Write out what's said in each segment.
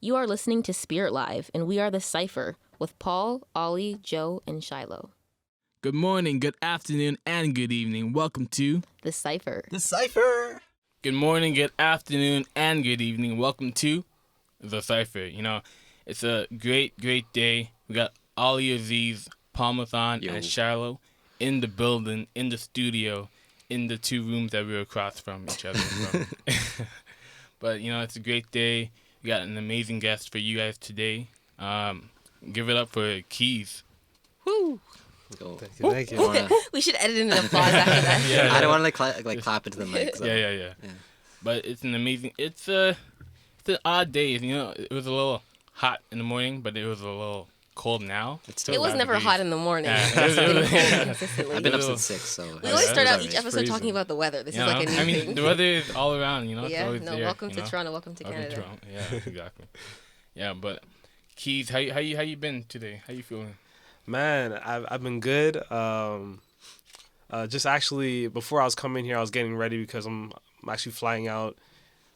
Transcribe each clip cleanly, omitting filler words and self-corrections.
You are listening to Spirit Live, and we are the Cypher with Paul, Ollie, Joe, and Shiloh. Good morning, good afternoon, and good evening. Welcome to The Cypher. The Cypher. Good morning, good afternoon, and good evening. Welcome to The Cypher. You know, it's a great day. We got OllyaWood, Parmesan, and Shiloh in the building, in the studio, in the two rooms that we're across from each other. But, you know, it's a great day. We got an amazing guest for you guys today. Give it up for Kei-ez. Woo! Thank you. We should edit in an applause after that. Yeah. I don't want to clap into the mic. So. Yeah. But it's an amazing. It's an odd day. You know, it was a little hot in the morning, but it was a little cold now. It was never hot in the morning. Yeah. It's been cold consistently. I've been up since 6, so... We always start out each episode talking about the weather. This is like a new thing. The weather is all around, you know? Yeah, it's there, welcome to Toronto, welcome to Canada. Toronto. Yeah, exactly. Yeah, but Kei-ez, how you been today? How you feeling? Man, I've been good. Just actually, before I was coming here, I was getting ready because I'm actually flying out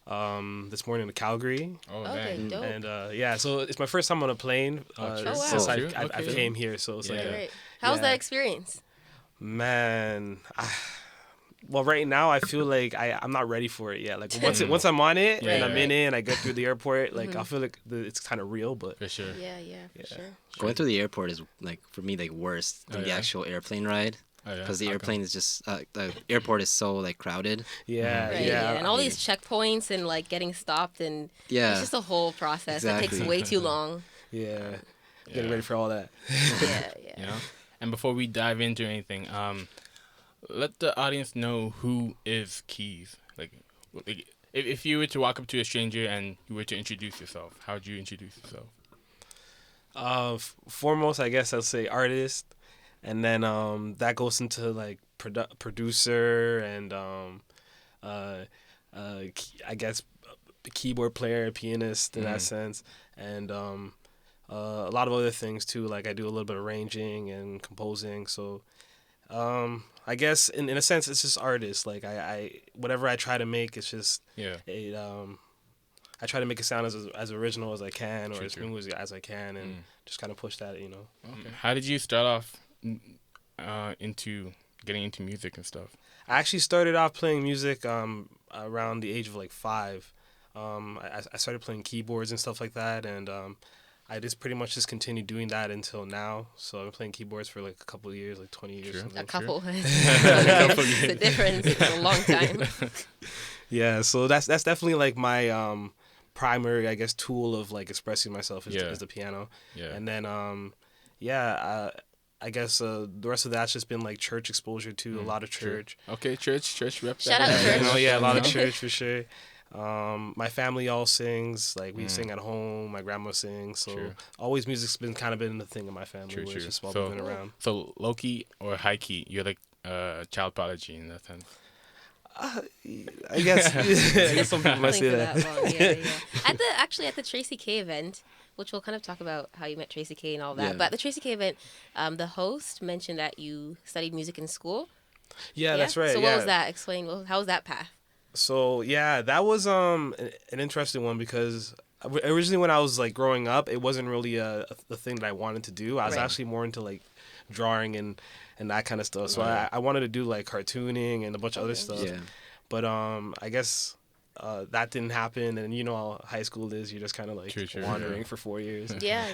this morning to Calgary. Oh, okay, dang. dope. And so it's my first time on a plane since I came here. So it's Great. How was that experience? Man, well, right now I feel like I'm not ready for it yet. Like once I'm on it and I'm in it and I get through the airport, like I feel like it's kind of real. But for sure. Yeah, for sure. Going through the airport is, like, for me, like, worse than the actual airplane ride. Because the airplane is just, the airport is so, like, crowded. Yeah. And all these checkpoints and, like, getting stopped and it's just a whole process that takes way too long. Yeah. Getting ready for all that. Yeah. You know? And before we dive into anything, let the audience know who is Kei-ez. Like, if you were to walk up to a stranger and you were to introduce yourself, how would you introduce yourself? Foremost, I guess I'll say artist. And then that goes into like producer and I guess keyboard player, pianist in that sense, and a lot of other things too. Like I do a little bit of arranging and composing. So I guess in a sense it's just artist. Like I whatever I try to make, it's just I try to make it sound as original as I can or as smooth as I can, and just kind of push that, you know. Okay. How did you start off into getting into music and stuff? I actually started off playing music around the age of like 5. I started playing keyboards and stuff like that, and I just pretty much just continued doing that until now. So I've been playing keyboards for like a couple of years, like 20 years. Sure. A couple. It's a difference. It's a long time. Yeah, so that's definitely like my primary, I guess, tool of like expressing myself is the piano. Yeah. And then I guess the rest of that's just been like church exposure too, a lot of church. Sure. Okay, church rep. Shout out church. A lot of church for sure. My family all sings, like we sing at home, my grandma sings, so always music's been the thing in my family, which is while we've been around. So low key or high key, you're like child prodigy in that sense. I guess some people might say that. At the Tracy Kei event, which we'll kind of talk about how you met Tracy Kei and all that. But at the Tracy Kei event, the host mentioned that you studied music in school. Yeah, that's right. So what was that? Explain. How was that path? So that was an interesting one because originally when I was like growing up, it wasn't really a thing that I wanted to do. I was actually more into like drawing and that kind of stuff. So I wanted to do like cartooning and a bunch of other stuff. Yeah. But I guess that didn't happen, and you know how high school is. You're just kind of like wandering for 4 years. Yeah.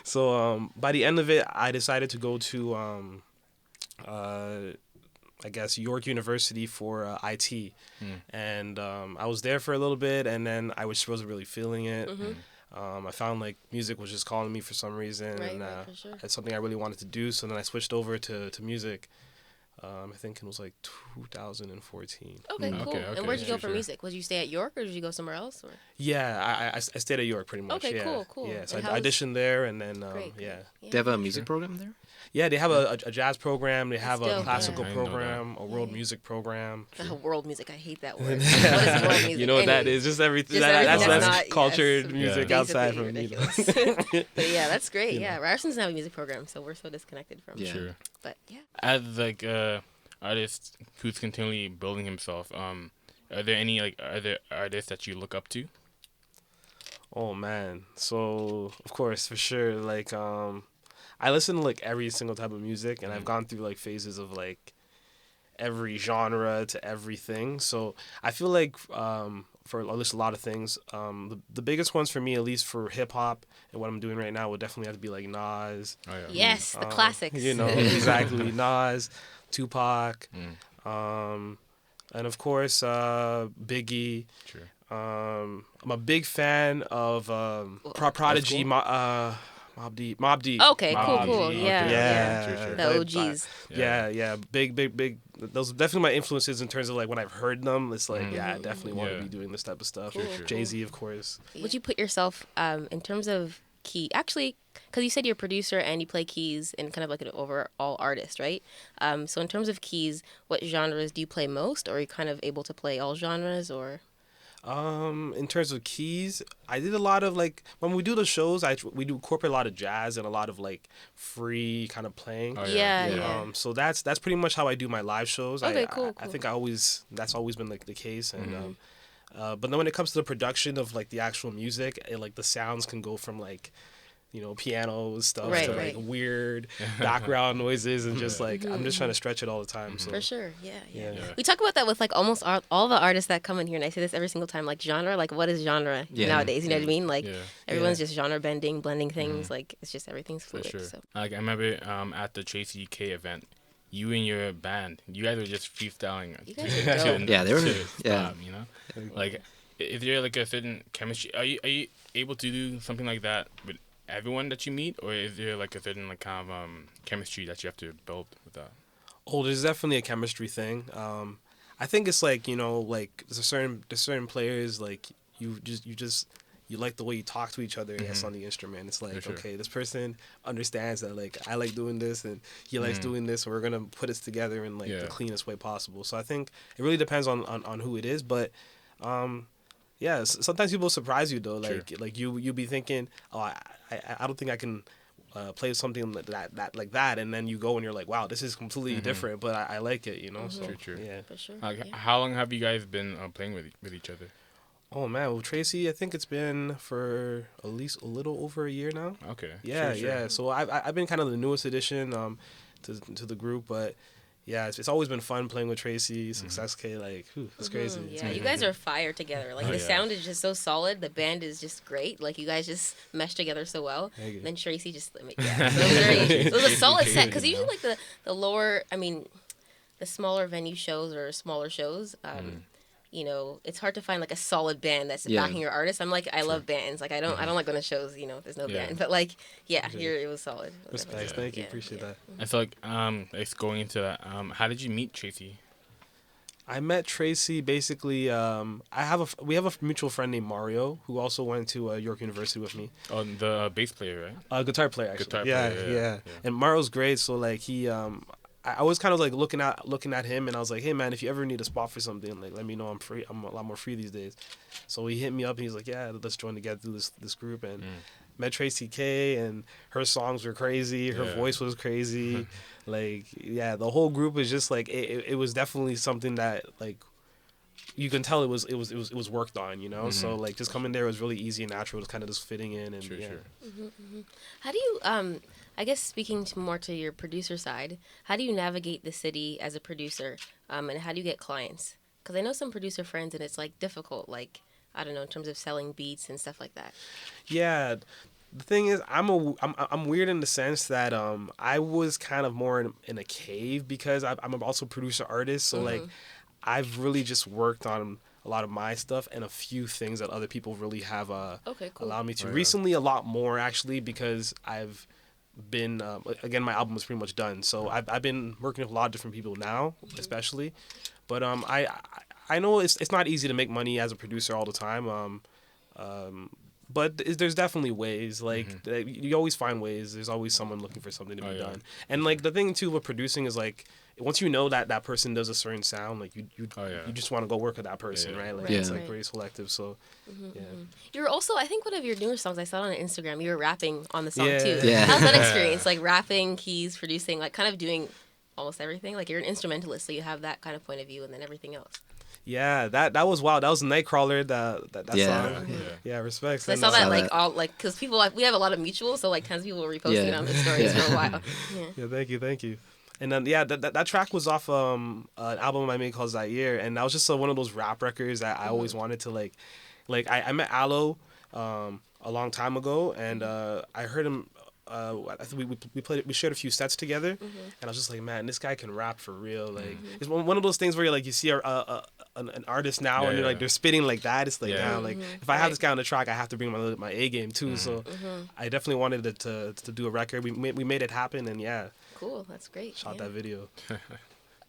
So by the end of it, I decided to go to I guess York University for IT, and I was there for a little bit, and then I wasn't really feeling it. I found like music was just calling me for some reason, and it's something I really wanted to do. So then I switched over to music. I think it was like 2014. Okay, cool. Okay, and where'd you go for music? Did you stay at York or did you go somewhere else? Or? Yeah, I stayed at York pretty much. Okay, cool. Yeah, so I auditioned there, and then Great. They have a music program there? Yeah, they have a jazz program. They have a classical program, a world music program. World music, I hate that word. What is world music? You know what that is? Just everything. That's not cultured music outside from ridiculous. But yeah, that's great. Yeah, Ryerson doesn't have a music program, so we're so disconnected from. Yeah. Sure. But yeah. As like artist who's continually building himself, are there any artists that you look up to? Oh man. So of course, for sure, like I listen to like every single type of music, and I've gone through like phases of like every genre to everything. So I feel like for at least a lot of things, the biggest ones for me, at least for hip hop and what I'm doing right now, would definitely have to be like Nas. Oh yeah. Yes, the classics. You know, exactly. Nas, Tupac, and of course Biggie. Sure. I'm a big fan of Prodigy, Mobb Deep. Okay, Mobb cool. Deep. Yeah, Okay. yeah. Sure. The OGs. Yeah. Big. Those are definitely my influences in terms of like when I've heard them. It's like, I definitely want to be doing this type of stuff. Sure. Jay-Z, of course. Would you put yourself in terms of key? Actually, because you said you're a producer and you play keys and kind of like an overall artist, right? So in terms of keys, what genres do you play most, or are you kind of able to play all genres, or? In terms of keys, I did a lot of like when we do the shows, we do incorporate a lot of jazz and a lot of like free kind of playing. Oh, Yeah. So that's pretty much how I do my live shows. Okay, cool. I think that's always been like the case, and but then when it comes to the production of like the actual music, like the sounds can go from like, you know, piano stuff to like weird background noises, and just like I'm just trying to stretch it all the time. So. For sure, yeah. Yeah. We talk about that with like almost all the artists that come in here, and I say this every single time, like genre, like what is genre nowadays? You know what I mean? Like everyone's just genre blending things. Like it's just everything's fluid. For sure. So. Like I remember at the Tracy K event, you and your band, you guys were just freestyling. You guys are dope. They were. You know, like is there like a certain chemistry? Are you able to do something like that with everyone that you meet, or is there like a certain like kind of chemistry that you have to build with that? Oh, there's definitely a chemistry thing. I think it's like, you know, like there's certain players like you like the way you talk to each other, I guess, on the instrument. It's like, okay, this person understands that like I like doing this and he likes doing this, and we're gonna put it together in like the cleanest way possible. So I think it really depends on who it is, but yeah, sometimes people surprise you though. Like you be thinking, oh, I don't think I can play something like that, and then you go and you're like, wow, this is completely different, but I like it, you know. So True. yeah, For sure. How long have you guys been playing with each other? Oh man, well Tracy, I think it's been for at least a little over a year now. Okay. Yeah, Sure. yeah. So I've been kind of the newest addition to the group, but yeah, it's always been fun playing with Tracy, Success K. Like, it's crazy. Yeah, you guys are fire together. Like the sound is just so solid. The band is just great. Like you guys just mesh together so well. And then Tracy just so it was a solid set, because usually like the lower, I mean, the smaller venue shows or smaller shows. You know, it's hard to find like a solid band that's backing your artist. I'm like, I love bands. Like I don't like going to shows, you know, if there's no band. But like, here it was solid. Respect. Thank you. Appreciate that. I feel like it's going into that. How did you meet Tracy? I met Tracy basically. We have a mutual friend named Mario who also went to York University with me. Oh, the bass player, right? Guitar player, actually. Guitar player, yeah. And Mario's great. So like he, I was kind of like looking at him, and I was like, hey man, if you ever need a spot for something, like let me know. I'm free. I'm a lot more free these days. So he hit me up, and he's like, yeah, let's join together, do this group, and met Tracy K, and her songs were crazy. Her voice was crazy. Like, yeah, the whole group was just like it was definitely something that like you can tell it was worked on, you know. So like just coming there was really easy and natural. It was kind of just fitting in, and Sure. How do you I guess speaking more to your producer side, how do you navigate the city as a producer, and how do you get clients? Because I know some producer friends, and it's like difficult, like I don't know, in terms of selling beats and stuff like that. Yeah, the thing is, I'm weird in the sense that I was kind of more in a cave, because I'm also a producer artist, so like I've really just worked on a lot of my stuff and a few things that other people really have allowed me to. Recently, a lot more actually, because I've been again, my album was pretty much done, so I've been working with a lot of different people now, especially, but I know it's not easy to make money as a producer all the time, but there's definitely ways. Like you always find ways. There's always someone looking for something to be done. And like the thing too with producing is like once you know that person does a certain sound, like you just want to go work with that person, right? Like it's like very selective. So You're also, I think one of your newer songs I saw on Instagram, you were rapping on the song too. Yeah. How's that experience? Like rapping, keys, producing, like kind of doing almost everything. Like you're an instrumentalist, so you have that kind of point of view, and then everything else. Yeah, that was wild. That was Nightcrawler. That song. Yeah, respect. So I saw that like all like because people like we have a lot of mutuals, so like tons of people were reposting it on the stories for a while. Yeah, thank you. And then that track was off an album I made called Zaire, and that was just one of those rap records that I always wanted to like I met Aloe a long time ago, and I heard him. I think we shared a few sets together, and I was just like, man, this guy can rap for real. Like it's one of those things where you see an artist now, and they're spitting like that. It's like now, like if I have this guy on the track, I have to bring my A game too. So I definitely wanted to do a record. We made it happen, and yeah. Cool, that's great. Shot that video.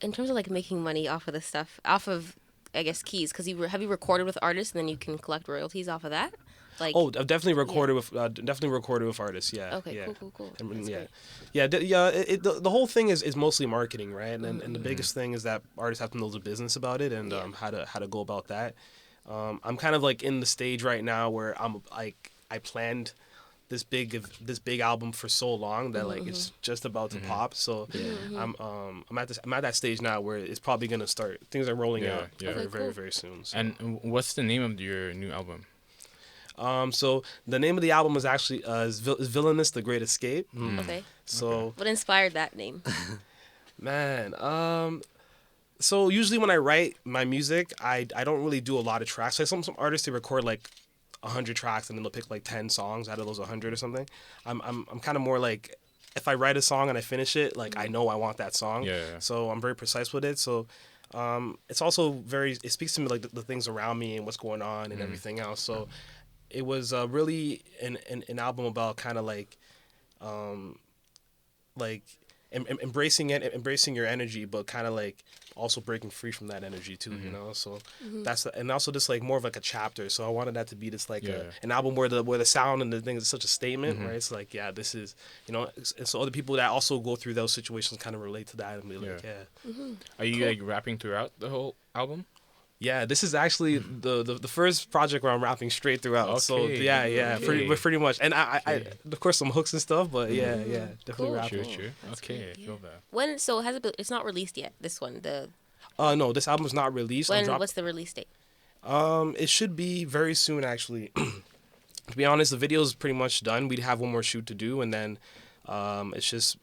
In terms of like making money off of this stuff, off of I guess keys, because have you recorded with artists and then you can collect royalties off of that? Like, I've definitely recorded with artists. Yeah. Okay. Cool. And, the whole thing is mostly marketing, right? And the biggest thing is that artists have to know the business about it and how to go about that. I'm kind of like in the stage right now where I'm like I planned this big album for so long that like it's just about to pop. So I'm at that stage now where it's probably gonna start. Things are rolling out very soon. So. And what's the name of your new album? So the name of the album is actually is Villainous: The Great Escape. Okay. So what inspired that name? Man, so usually when I write my music, I don't really do a lot of tracks. Like some artists, they record like 100 tracks and then they'll pick like 10 songs out of those 100 or something. I'm kind of more like, if I write a song and I finish it, like I know I want that song. So I'm very precise with it. So it's also it speaks to me like the things around me and what's going on and everything else. So it was really an album about kind of like embracing your energy, but kind of like also breaking free from that energy too, you know. So and also just like more of like a chapter. So I wanted that to be just like an album where the sound and the things is such a statement, right? It's like this is, you know. And so other people that also go through those situations kind of relate to that and be like, Are you like rapping throughout the whole album? Yeah, this is actually the first project where I'm rapping straight throughout. Okay. So pretty much. And I of course some hooks and stuff, but definitely rapping. Sure. Okay, I feel that. When it's not released yet. This one, no, this album's not released. What's the release date? It should be very soon actually. To be honest, the video is pretty much done. We'd have one more shoot to do, and then it's just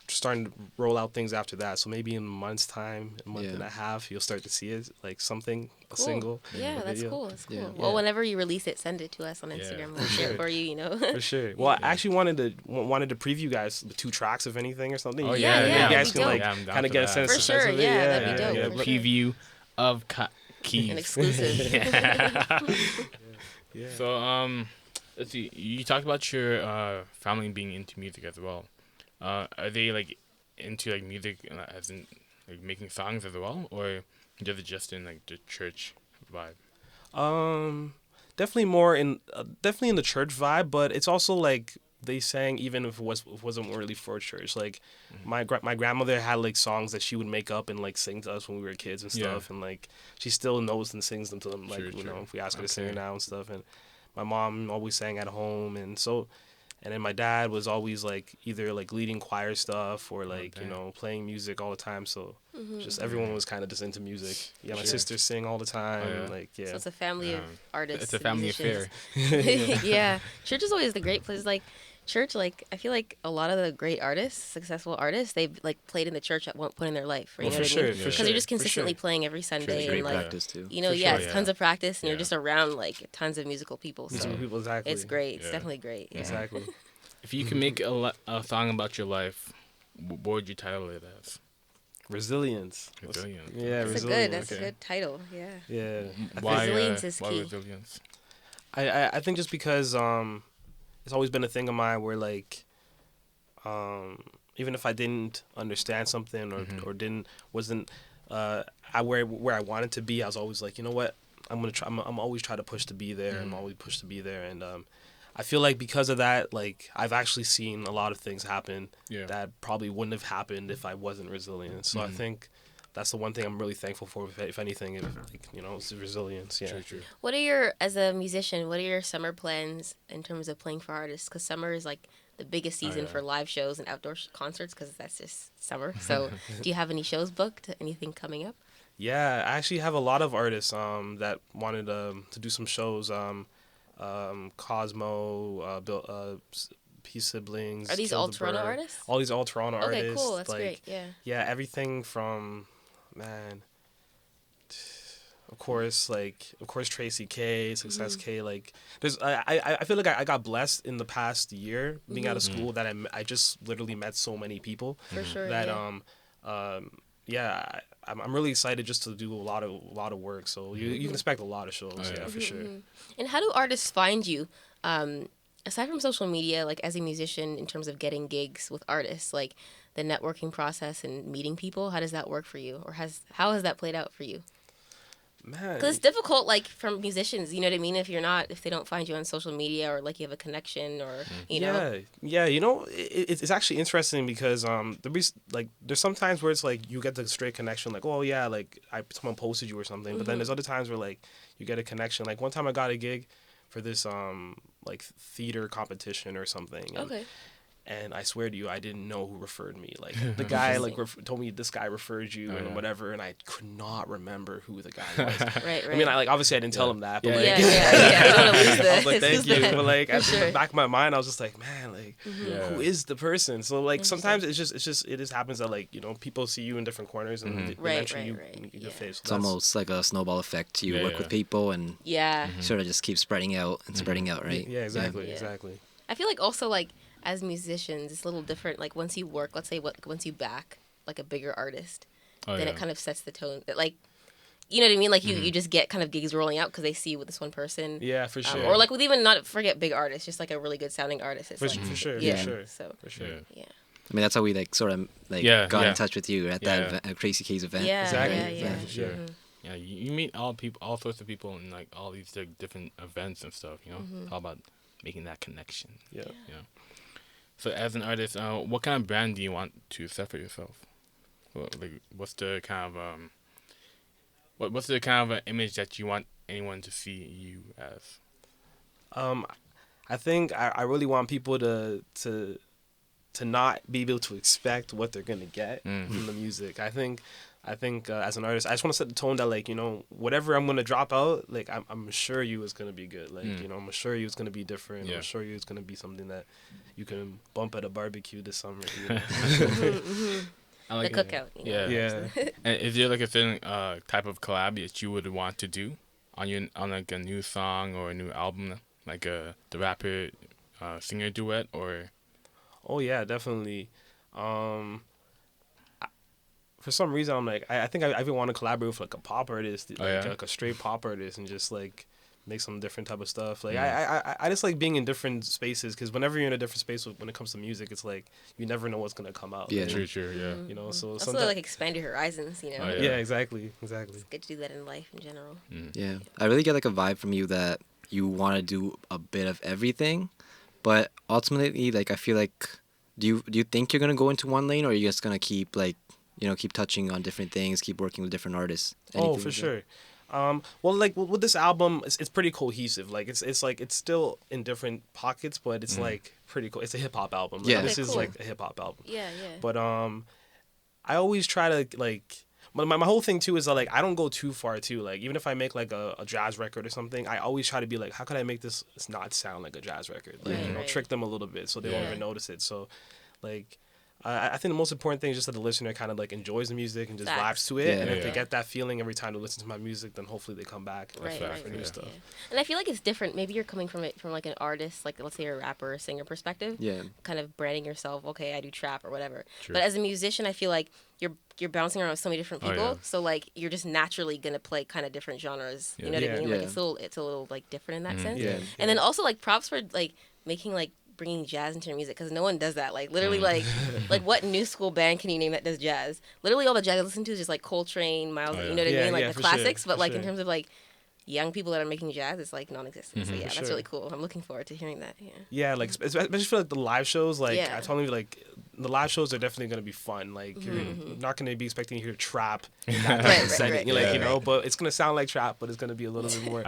starting to roll out things after that. So maybe in a month's time, a month and a half, you'll start to see it, like something, a single. Yeah, that's cool. That's cool. Yeah. Well, whenever you release it, send it to us on Instagram. We'll share it for you, you know. For sure. Well, I actually wanted to preview guys the 2 tracks, if anything, or something. Oh, You guys can like kind of get a sense of it. Yeah, that'd be dope. A preview of keys. An exclusive. So, let's see. You talked about your family being into music as well. Are they like into like music as in like making songs as well, or is it just in like the church vibe? Definitely more in definitely in the church vibe, but it's also like they sang even if it wasn't really for church. Like my grandmother had like songs that she would make up and like sing to us when we were kids and stuff, and like she still knows and sings them to them, like you know, if we ask her to sing it now and stuff. And my mom always sang at home, and then my dad was always like either like leading choir stuff or like you know playing music all the time. So just everyone was kind of just into music. Yeah, my sisters sing all the time. So it's a family of artists. It's a family affair. Yeah, church is always the great place. Like church, like I feel like a lot of the great artists, successful artists, they've like played in the church at one point in their life. You know what I mean? Because you're just consistently playing every Sunday and like practice too. you know, it's tons of practice and you're just around like tons of musical people. So exactly. It's great. It's definitely great. Yeah. Exactly. If you could make a song about your life, what would you title it as? Resilience. Yeah, That's a good title. Yeah. Yeah. Why resilience is why key. Resilience? I think just because it's always been a thing of mine where like even if I didn't understand something or wasn't where I wanted to be, I was always like, you know what, I'm always try to push to be there. I'm always push to be there, and I feel like because of that, like I've actually seen a lot of things happen that probably wouldn't have happened if I wasn't resilient. So I think that's the one thing I'm really thankful for, if anything, it's resilience. Yeah. True. What are as a musician, what are your summer plans in terms of playing for artists? Because summer is like the biggest season for live shows and outdoor concerts because that's just summer. So do you have any shows booked? Anything coming up? Yeah, I actually have a lot of artists that wanted to do some shows. Cosmo, Peace Siblings. Are these Kill all the Toronto Bird. artists? All these all Toronto artists. Okay, cool. That's like, great. Yeah. Yeah, everything from, man, of course Tracy, Kei-ez, Success K. Like, there's I feel like I got blessed in the past year being out of school that I just literally met so many people. For sure. That yeah. I'm really excited just to do a lot of work. So you can expect a lot of shows. Oh, yeah, for sure. And how do artists find you? Aside from social media, like as a musician, in terms of getting gigs with artists, like the networking process and meeting people, how does that work for you, or how has that played out for you? Man, because it's difficult, like from musicians, you know what I mean? If they don't find you on social media, or like you have a connection, or you know. Yeah. You know, it's actually interesting because there's sometimes where it's like you get the straight connection, like, oh yeah, like someone posted you or something, but then there's other times where like you get a connection. Like one time I got a gig for this like theater competition or something. Okay. And I swear to you, I didn't know who referred me. Like the guy told me this guy referred you and whatever, and I could not remember who the guy was. Right. I mean, obviously I didn't tell him that, but I don't want to lose this. I was like, thank you. But like at the back of my mind, I was just like, man, like who is the person? So like sometimes it just happens that like, you know, people see you in different corners and they mention you in your face. So it's almost like a snowball effect. You work with people and sort of just keep spreading out and spreading out, right? Yeah, exactly. I feel like also like as musicians, it's a little different. Like once you work, let's say once you back like a bigger artist, then it kind of sets the tone. Like, you know what I mean? Like you just get kind of gigs rolling out because they see you with this one person. Yeah, for sure. Or like with even not forget big artists, just like a really good sounding artist. It's for sure. So for sure. Yeah. I mean, that's how we like sort of like got in touch with you at that event, at Tracy Kei's event. Yeah, exactly. Yeah, for sure. Yeah, you meet all sorts of people in like all these like, different events and stuff. You know, it's all about making that connection. Yeah. You know. So as an artist, what kind of brand do you want to set for yourself? What's the kind of what's the kind of image that you want anyone to see you as? I think I really want people to not be able to expect what they're gonna get from the music. I think as an artist, I just want to set the tone that like, you know, whatever I'm gonna drop out, like I'm sure you is gonna be good. Like you know, I'm sure you is gonna be different. I'm sure you is gonna be something that you can bump at a barbecue this summer. You know? I like the cookout. You know? Yeah. And is there like a certain type of collab that you would want to do on like a new song or a new album, like the rapper singer duet or? Oh yeah, definitely. For some reason, I'm like, I think I even want to collaborate with like a pop artist, like a straight pop artist, and just like make some different type of stuff. Like I just like being in different spaces because whenever you're in a different space when it comes to music, it's like you never know what's gonna come out. Yeah, like, true. Yeah. You know, so also like expand your horizons. You know. Yeah, exactly. It's good to do that in life in general. Yeah, I really get like a vibe from you that you want to do a bit of everything, but ultimately, like I feel like, do you think you're gonna go into one lane, or are you just gonna keep like, you know, keep touching on different things, keep working with different artists? Oh, for sure. Well, like with this album, it's pretty cohesive. Like it's like it's still in different pockets, but it's like pretty cool. It's a hip hop album. Like, this is like a hip hop album. Yeah. But I always try to like my whole thing too is that, like I don't go too far too. Like even if I make like a jazz record or something, I always try to be like, how could I make this not sound like a jazz record? Like you know, trick them a little bit so they won't even notice it. So like. I think the most important thing is just that the listener kind of like enjoys the music and just vibes to it. And if they get that feeling every time they listen to my music, then hopefully they come back for new stuff. Yeah. And I feel like it's different. Maybe you're coming from it from like an artist, like let's say a rapper or singer perspective. Yeah. Kind of branding yourself. Okay, I do trap or whatever. True. But as a musician, I feel like you're bouncing around with so many different people. So like you're just naturally gonna play kind of different genres. You know what I mean? Like it's a little like different in that sense. Yeah. And then also like props for like making like bringing jazz into your music because no one does that. Like literally like what new school band can you name that does jazz? Literally all the jazz I listen to is just like Coltrane, Miles, you know what I mean? Like the classics, but like in terms of like young people that are making jazz, it's like non-existent. So that's really cool. I'm looking forward to hearing that. Yeah, like especially for like the live shows. Like I told you, like the live shows are definitely gonna be fun. Like you're not gonna be expecting to hear trap in that setting. You're like, you know, but it's gonna sound like trap, but it's gonna be a little bit more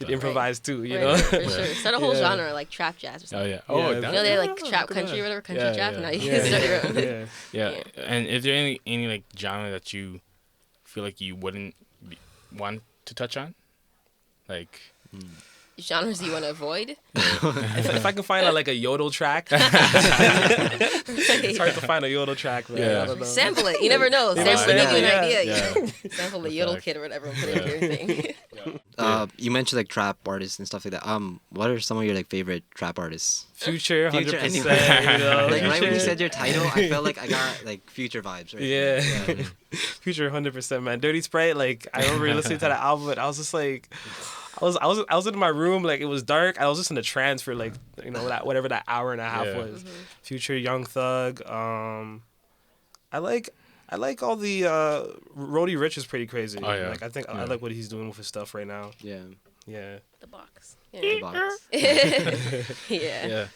improvised too. You know, for sure. Start a whole genre like trap jazz or something. You know, they like trap country or whatever, country trap. And now you can start your own. Yeah. And is there any like genre that you feel like you wouldn't want to touch on? Like Genres you want to avoid? If I can find like a yodel track, it's hard to find a yodel track, man. Yeah. I don't know. Sample it. You never know. Sample it, give you an idea. Yeah. Sample the yodel kid or whatever and put it in your thing. You mentioned like trap artists and stuff like that. What are some of your like favorite trap artists? Future, 100%. Future, You anyway. know, Like right when you Future. said your title, I felt like I got like Future vibes. Right? Yeah. Future, 100%, man. Dirty Sprite, like I remember listening to that album, and I was just like, I was in my room, like it was dark. I was just in a trance for like, you know, that whatever that hour and a half was. Future, Young Thug. I like all the Roddy Ricch is pretty crazy. Oh, yeah. Like I think I like what he's doing with his stuff right now. Yeah. Yeah. The box. The box. Yeah.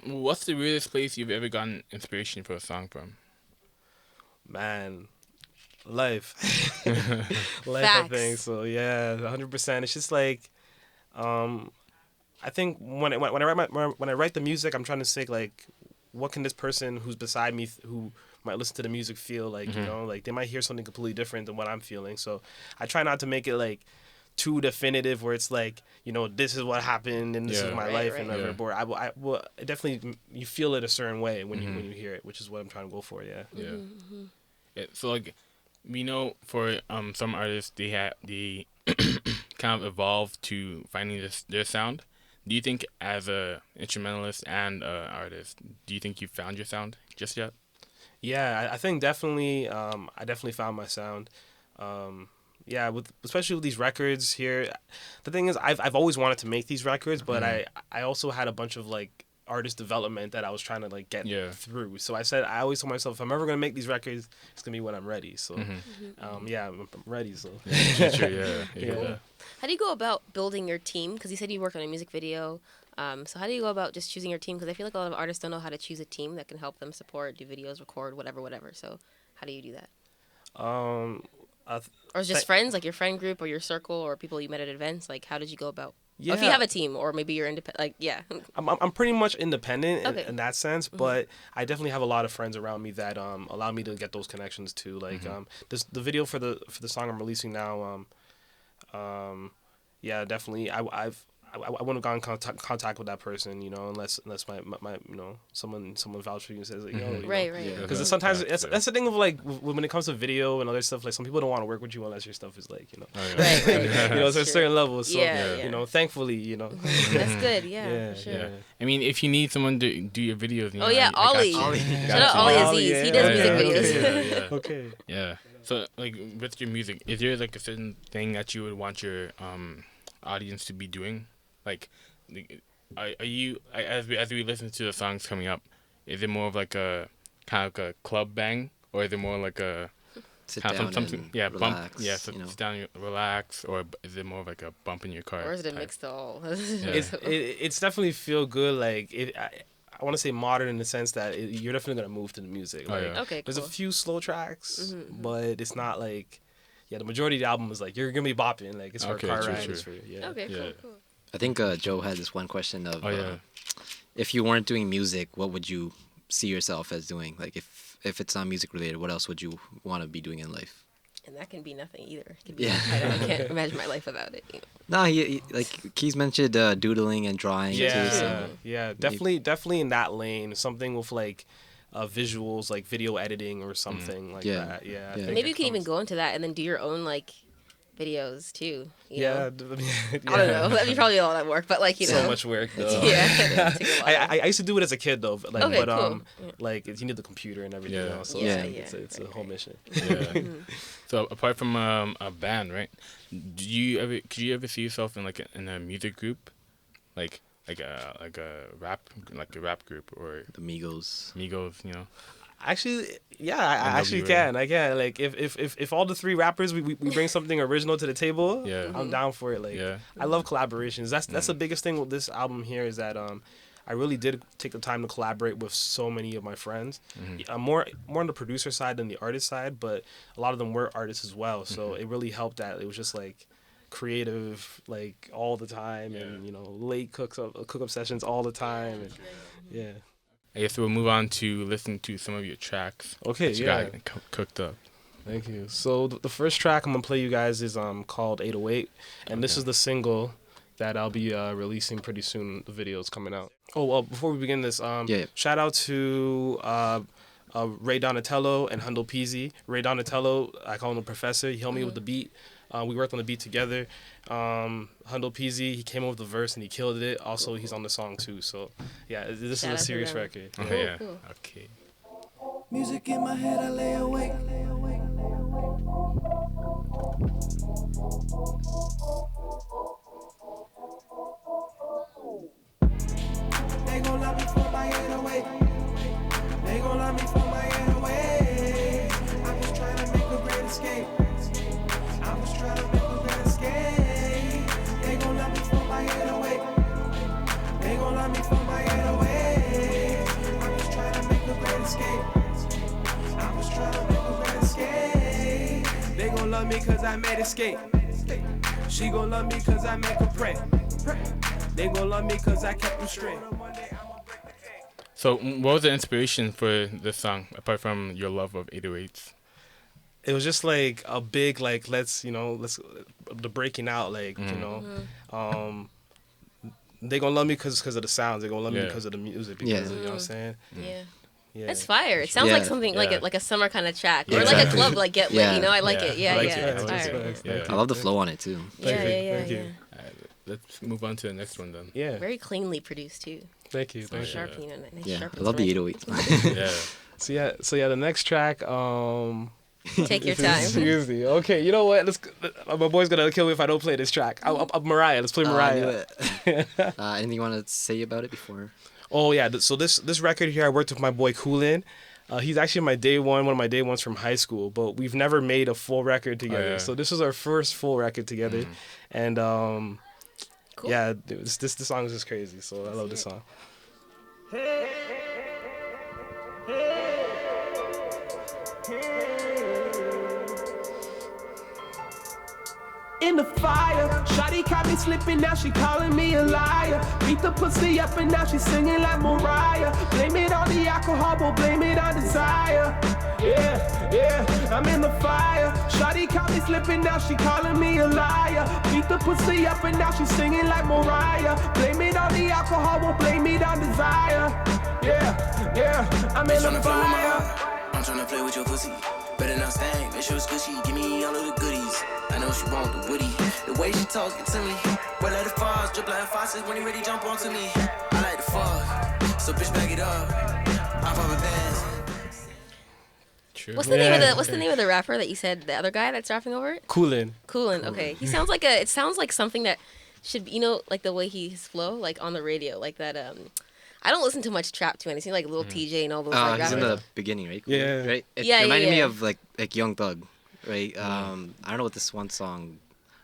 What's the weirdest place you've ever gotten inspiration for a song from? Man. Life. Life, Facts. I think. So yeah, 100%. It's just like I think when I write the music, I'm trying to think like, what can this person who's beside me who might listen to the music feel like, you know, like they might hear something completely different than what I'm feeling. So I try not to make it like too definitive where it's like, you know, this is what happened and this is my life and whatever. But I will definitely, you feel it a certain way when you hear it, which is what I'm trying to go for. Yeah. Yeah, so like we know for some artists they kind of evolve to finding their sound. Do you think as a instrumentalist and a artist, do you think you found your sound just yet? Yeah, I think definitely. I definitely found my sound. Yeah, especially with these records here. The thing is, I've always wanted to make these records, but I also had a bunch of like artist development that I was trying to like get through. So I always told myself, if I'm ever gonna make these records, it's gonna be when I'm ready. So, yeah, I'm ready. So, Yeah. How do you go about building your team? Because you said you work on a music video. So how do you go about just choosing your team? Because I feel like a lot of artists don't know how to choose a team that can help them support, do videos, record, whatever. So how do you do that? or Or just friends, like your friend group or your circle or people you met at events? Like, how did you go about? Yeah. Or if you have a team or maybe you're independent, like, yeah. I'm pretty much independent Okay. in that sense, but I definitely have a lot of friends around me that allow me to get those connections too. Like the video for the song I'm releasing now, yeah, definitely I wouldn't have gone in contact with that person, you know, unless my you know, someone vouched for you and says like, yo, you Right. know, because sometimes that's the thing of like when it comes to video and other stuff, like some people don't want to work with you unless your stuff is like, you know, Right. you know, it's a certain level. So Yeah. you know, thankfully, you know, That's good. Yeah, for sure. Yeah. I mean, if you need someone to do your videos, you know, Oh, yeah, I got Ollie. you. Shout out Got you. Ollie Aziz. He does music videos. Yeah. Okay. Yeah. So, like, with your music, is there like a certain thing that you would want your audience to be doing? Like, are you as we listen to the songs coming up, is it more of like a kind of like a club bang, or is it more like a Sit kind down of something, and relax, relax, so you know. sit down, and relax, or is it more of like a bump in your car? Or is it a type? mix to all? It's definitely feel good. Like I want to say modern in the sense that you're definitely gonna move to the music. Oh, Like, yeah. Okay, there's cool. a few slow tracks, but it's not like, yeah, the majority of the album is like you're gonna be bopping. Like it's for Okay, a car true, ride. true. It's for, yeah. Okay, Yeah. cool. I think Joe had this one question of, Oh yeah. if you weren't doing music, what would you see yourself as doing? Like if it's not music related, what else would you want to be doing in life? And that can be nothing either. It can be, Yeah. I can't imagine my life without it. You know? No, he like Keys mentioned doodling and drawing too. Yeah, So yeah, definitely in that lane. Something with like visuals, like video editing or something like Yeah. that. Yeah, I Yeah. think Maybe you it can even comes- go into that and then do your own like videos too. You Yeah, know? yeah. I don't know. That'd be probably a lot of work, but like you know. So much work though. Yeah. It'd take a while. I used to do it as a kid though, but, like, Okay, but cool. like you need the computer and everything Yeah. else. So Yeah, it's a right, whole right. mission. Yeah. So apart from a band, right? Could you ever see yourself in in a music group, like a rap group or the Migos. Migos, you know? Actually, yeah, I actually can. I can. Like if all the three rappers we bring something original to the table, Yeah. I'm down for it. Like Yeah. I love collaborations. That's the biggest thing with this album here is that I really did take the time to collaborate with so many of my friends. More on the producer side than the artist side, but a lot of them were artists as well. So it really helped that it was just like creative like all the time, and you know late cook up sessions all the time, and yeah. I guess we'll move on to listen to some of your tracks. Okay, that you yeah. got cooked up. Thank you. So the first track I'm gonna play you guys is called 808, and this is the single that I'll be releasing pretty soon. The video's coming out. Oh well, before we begin this, shout out to Ray Donatello and Hundle Peasy. Ray Donatello, I call him the Professor. He helped me with the beat. We worked on the beat together. Hundle Peasy, he came up with the verse and he killed it. Also, he's on the song too. So yeah, this is a serious record. Yeah. Cool. Okay. Music in my head, I lay awake. They gon' love me for my 808. They gon' love me for my 808. I'm just trying to make a great escape. I'm just trying to make a great escape. They gon' love me for my 808. They gon' love me for my 808. I'm just trying to make a great escape. I'm just trying to make a great escape. They gon' love me cause I made escape. She gon' love me cause I make her pray. They gon' love me cause I kept them straight. So what was the inspiration for this song, apart from your love of 808s? It was just like a big, like, let's the breaking out, like, they gonna love me because of the sounds. They gonna love me because of the music. Because you know what I'm saying? Yeah. That's fire. It sounds like something like a summer kind of track, or like a club, like Get Lit. You know, I like it. Yeah, it's fire. I love the flow on it too. Yeah. Let's move on to the next one then. Yeah. Very cleanly produced too. Thank you. Sharp, nice sharp. I love the 808s. So the next track. Take your time. Seriously. Okay, you know what? My boy's gonna kill me if I don't play this track. Mariah. Let's play Mariah. Anything you want to say about it before? Oh yeah. So this record here, I worked with my boy Coolin. He's actually one of my day ones from high school, but we've never made a full record together. So this was our first full record together, and cool. Yeah, this song is just crazy. So I love this song. Hey. In the fire, shawty caught me slipping, now she calling me a liar. Beat the pussy up and now she singing like Mariah. Blame it on the alcohol, but blame it on desire. Yeah, I'm in the fire. Shawty caught me slipping, now she calling me a liar. Beat the pussy up and now she singing like Mariah. Blame it on the alcohol, but blame it on desire. Yeah, I'm in the fire. I'm tryna play with your pussy. Better not stank, make sure it's cushy. Give me all of the goodies. I know she want the woody. The way she talking to me. Well, let it falls, drip like faucets when he ready jump onto me. I like the fall, so bitch back it up. I'm popping bands. True. What's the name of the rapper that you said, the other guy that's rapping over it? Coolin. Okay. He sounds like it sounds like something that should be, like the way his flow, like on the radio, like that. I don't listen to much trap too, and it seems like Lil TJ and all those like he's rappers. in the beginning, right? Yeah. Right? It reminded me of like Young Thug, right? I don't know what this one song,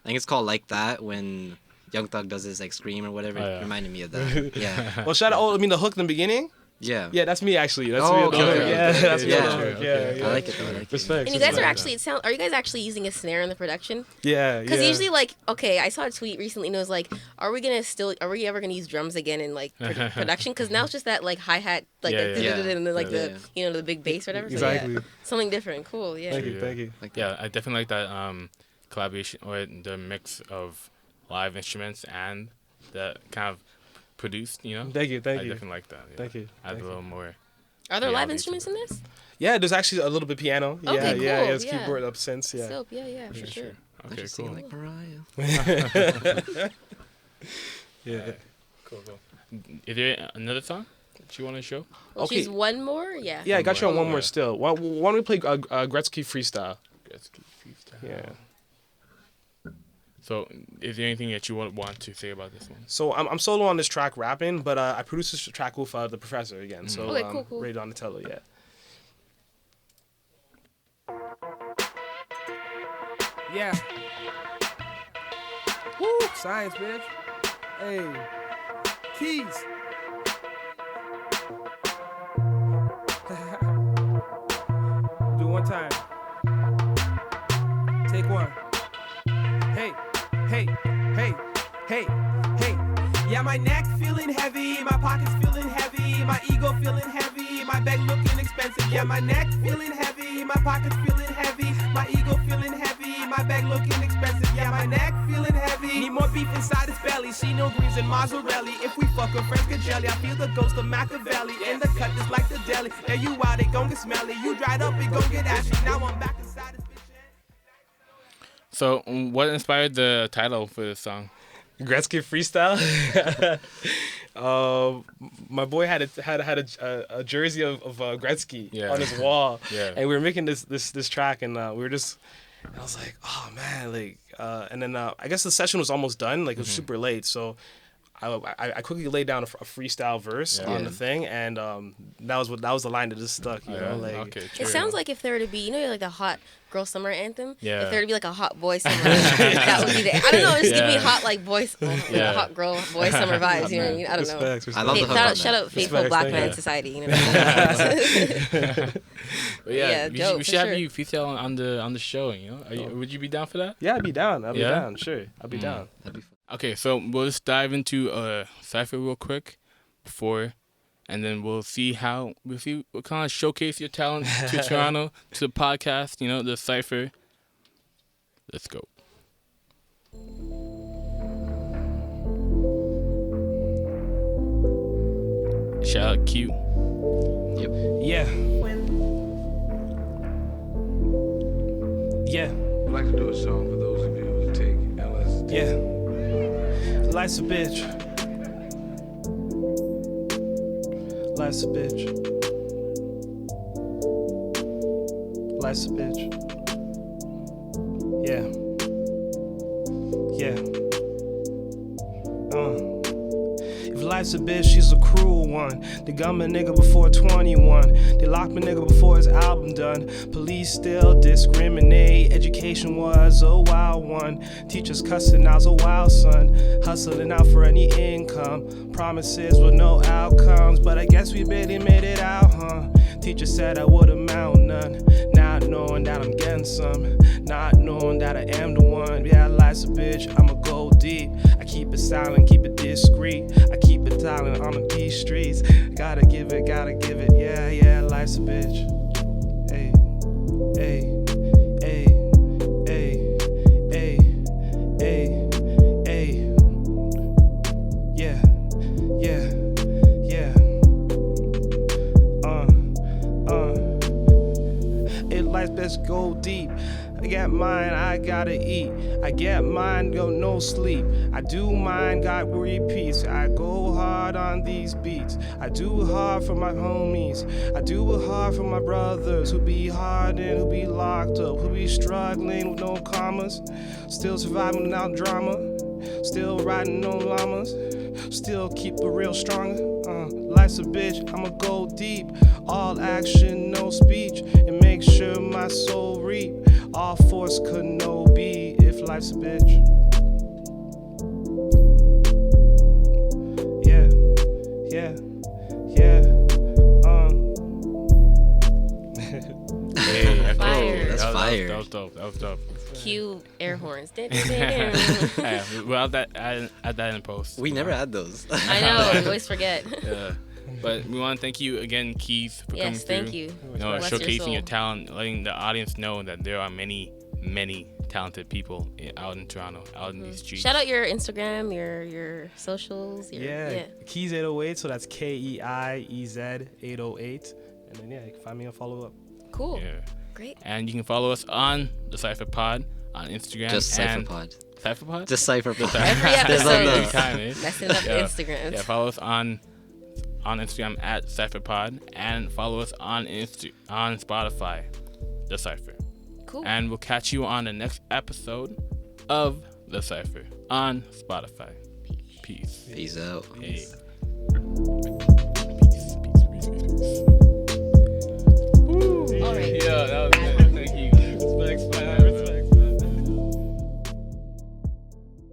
I think it's called Like That, when Young Thug does his like scream or whatever. It reminded me of that. Yeah. Well, the hook in the beginning? Yeah. Yeah, that's me actually. That's me. Okay. Yeah, that's me. Yeah. I like it though. Respect. And you guys are actually, are you guys actually using a snare in the production? Yeah. Because usually, like, I saw a tweet recently and it was like, are we ever gonna use drums again in like production? Because now it's just that like hi hat, like and then like the big bass or whatever. Exactly. So, something different. Cool. Yeah. Thank you. I definitely like that collaboration or the mix of live instruments and the kind of produced, Thank you. I definitely like that. Yeah. Thank you. Add a little more. Are there live instruments in this? Yeah, there's actually a little bit piano. Okay, cool. Yeah, it's keyboard up synths. Yeah. Dope. Yeah, for sure. Okay, cool. cool. Like Mariah. Yeah. Cool. Is there another song that you want to show? Well, Okay. she's one more. Yeah. Yeah, I got you on one more still. Why don't we play Gretzky freestyle? Yeah. So, is there anything that you want to say about this one? So I'm solo on this track rapping, but I produced this track with the Professor again. So Okay, cool. Ray Donatello, yeah. Yeah. Woo! Science, bitch. Hey. Keys. Do it one time. Take one. Hey. Yeah, my neck feeling heavy, my pockets feeling heavy, my ego feeling heavy, my bag looking expensive. Yeah, my neck feeling heavy, my pockets feeling heavy, My ego feeling heavy, my back looking expensive. Yeah, my neck feeling heavy. Need more beef inside his belly. See no greens and mozzarella. If we fuck a French jelly, I feel the ghost of Machiavelli. In the cut just like the deli. There you are, they gon' get smelly. You dried up, it gon' get ashy. Now I'm back inside his bitch. So, what inspired the title for this song? Gretzky freestyle. My boy had a jersey of Gretzky on his wall, and we were making this track, and we were just. I was like, oh man, like, and then I guess the session was almost done, like it was super late, so I quickly laid down a freestyle verse on the thing, and that was the line that just stuck, you know, like. Okay, it sounds like if there were to be, like the hot girl summer anthem. Yeah. If there were to be like a hot boy summer, that would be the. I don't know. Just give me hot like boys, hot girl boy summer vibes. You know what I mean? I don't know. Respect. I love the hook. Shout out Faithful Black Man Society. You know. We should have you freestyle on the show. You know, would you be down for that? Yeah, I'd be down. I'd be down. Sure, I'd be down. That'd be fun. Okay, so we'll just dive into Cypher real quick and then we'll see what kind of showcase your talent to Toronto, to the podcast, you know, the Cypher. Let's go. Shout out Q. Yep. Yeah. Yeah. I'd like to do a song for those of you who take LSD. Yeah. Life's a bitch. Life's a bitch. Life's a bitch. Yeah. Yeah. If life's a bitch, she's a cruel one. They got my nigga before 21. They locked my nigga before his album done. Police still discriminate. Education was a wild one. Teachers cussing, I was a wild son. Hustling out for any income. Promises with no outcomes. But I guess we barely made it out, huh? Teacher said I would amount none. Not knowing that I'm getting some. Not knowing that I am the one. Yeah, life's a bitch, I'ma go deep. I keep it silent, keep it discreet. I keep it silent on these streets. Gotta give it, yeah, life's a bitch. Hey, hey, hey, hey, hey, hey, hey. Yeah, yeah, yeah. Life's best go deep. I got mine, I gotta eat. I get mine, go no sleep. I do mine, got repeats. I go hard on these beats. I do it hard for my homies. I do it hard for my brothers who be hard and who be locked up, who be struggling with no commas. Still surviving without drama. Still riding on llamas. Still keep it real stronger. Life's a bitch, I'ma go deep. All action, no speech. And make sure my soul reap. All force could no be if life's a bitch. Yeah, yeah, yeah. Hey, that's Fire. dope. That's fire. That was dope. Cue air horns. Yeah, we'll add that in post. We never had those. I know. We always forget. Yeah. But we want to thank you again, Keith, for coming through. Yes, thank you. You know, Bless your showcasing soul. your talent, letting the audience know that there are many, many talented people out in Toronto, out in these streets. Shout out your Instagram, your socials. Yeah, Kei-ez 808. So that's Keiez 808. And then you can find me and follow up. Cool. Yeah. Great. And you can follow us on the Cypher Pod on Instagram. Just Cypher and Pod. Cypher Pod? Just Cypher Pod. Every episode. Every time, eh? Messing up Instagrams. Yeah, follow us on Instagram at CypherPod and follow us on Spotify, The Cypher. Cool. And we'll catch you on the next episode of The Cypher on Spotify. Peace. Peace out. Hey. Peace.